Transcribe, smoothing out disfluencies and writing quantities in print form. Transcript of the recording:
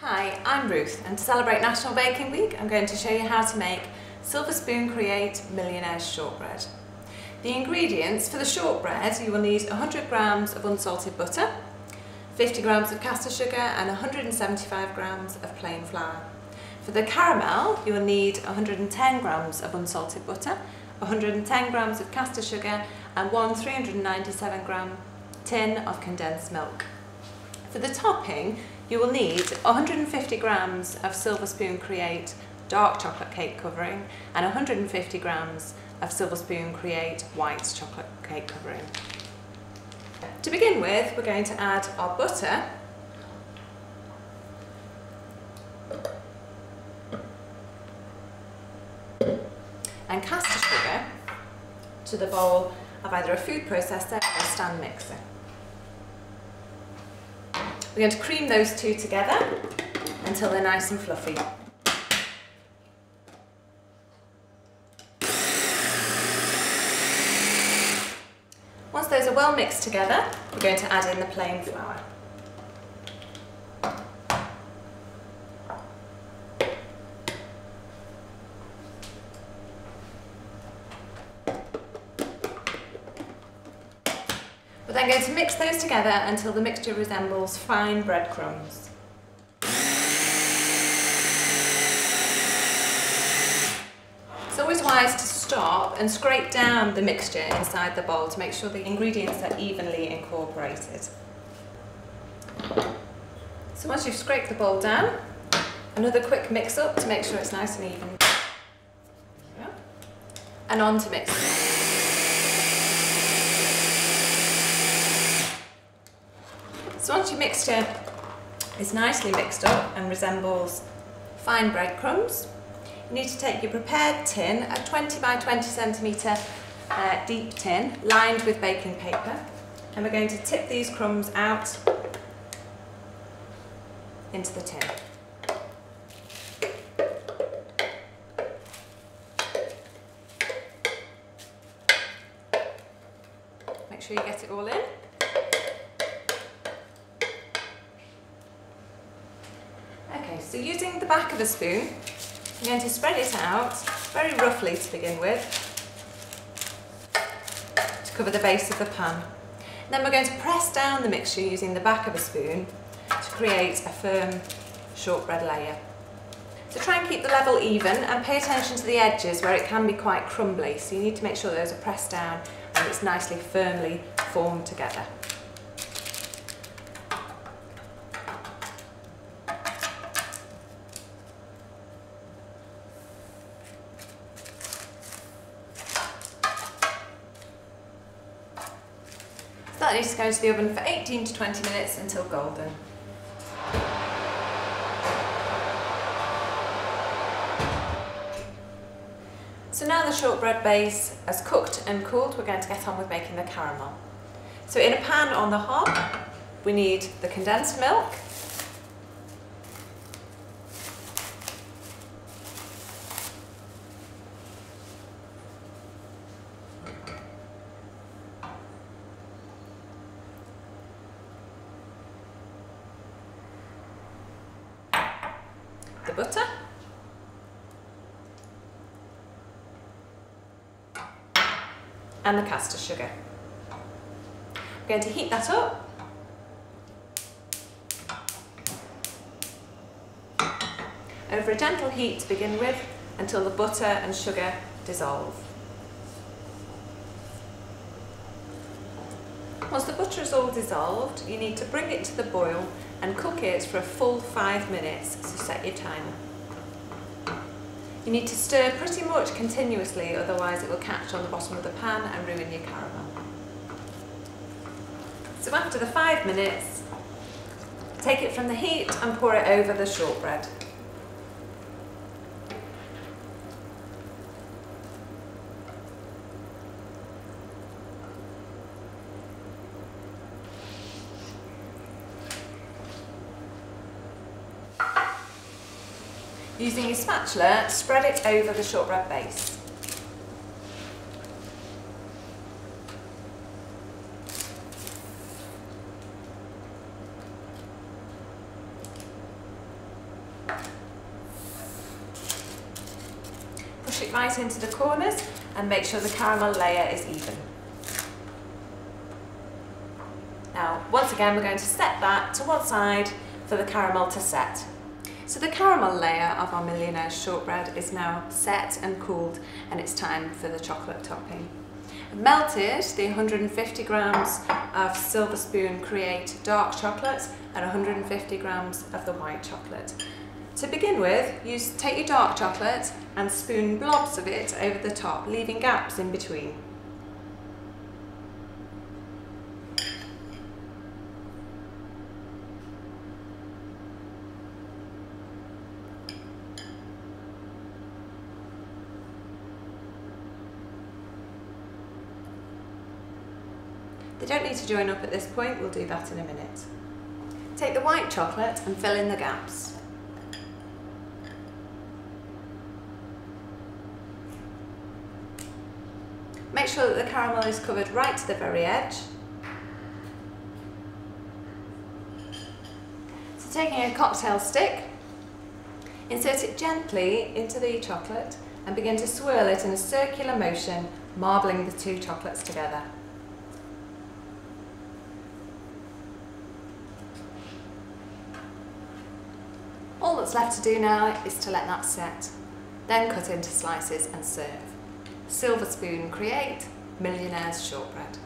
Hi, I'm Ruth, and to celebrate National Baking Week I'm going to show you how to make Silver Spoon Create Millionaire Shortbread. The ingredients for the shortbread: you will need 100 grams of unsalted butter, 50 grams of caster sugar and 175 grams of plain flour. For the caramel you will need 110 grams of unsalted butter, 110 grams of caster sugar and one 397 gram tin of condensed milk. For the topping you will need 150 grams of Silver Spoon Create dark chocolate cake covering and 150 grams of Silver Spoon Create white chocolate cake covering. To begin with, we're going to add our butter and caster sugar to the bowl of either a food processor or a stand mixer. We're going to cream those two together until they're nice and fluffy. Once those are well mixed together, we're going to add in the plain flour. We're then going to mix those together until the mixture resembles fine breadcrumbs. It's always wise to stop and scrape down the mixture inside the bowl to make sure the ingredients are evenly incorporated. So once you've scraped the bowl down, another quick mix up to make sure it's nice and even. And on to mixing. So once your mixture is nicely mixed up and resembles fine breadcrumbs, you need to take your prepared tin, a 20 by 20 centimetre deep tin lined with baking paper, and we're going to tip these crumbs out into the tin. Make sure you get it all in. Okay, so using the back of a spoon, I'm going to spread it out very roughly to begin with to cover the base of the pan. And then we're going to press down the mixture using the back of a spoon to create a firm shortbread layer. So try and keep the level even and pay attention to the edges where it can be quite crumbly, so you need to make sure those are pressed down and it's nicely firmly formed together. That needs to go into the oven for 18 to 20 minutes until golden. So now the shortbread base has cooked and cooled, we're going to get on with making the caramel. So in a pan on the hob, we need the condensed milk, the butter, and the caster sugar. I'm going to heat that up over a gentle heat to begin with until the butter and sugar dissolve. Once the butter is all dissolved, you need to bring it to the boil and cook it for a full 5 minutes, so set your timer. You need to stir pretty much continuously, otherwise it will catch on the bottom of the pan and ruin your caramel. So after the 5 minutes, take it from the heat and pour it over the shortbread. Using your spatula, spread it over the shortbread base. push it right into the corners and make sure the caramel layer is even. Now, once again, we're going to set that to one side for the caramel to set. So the caramel layer of our Millionaire shortbread is now set and cooled, and it's time for the chocolate topping. I've melted the 150 grams of Silver Spoon Create dark chocolate and 150 grams of the white chocolate. To begin with, take your dark chocolate and spoon blobs of it over the top, leaving gaps in between. They don't need to join up at this point, we'll do that in a minute. Take the white chocolate and fill in the gaps. Make sure that the caramel is covered right to the very edge. So taking a cocktail stick, insert it gently into the chocolate and begin to swirl it in a circular motion, marbling the two chocolates together. All that's left to do now is to let that set, then cut into slices and serve. Silver Spoon Create Millionaire's shortbread.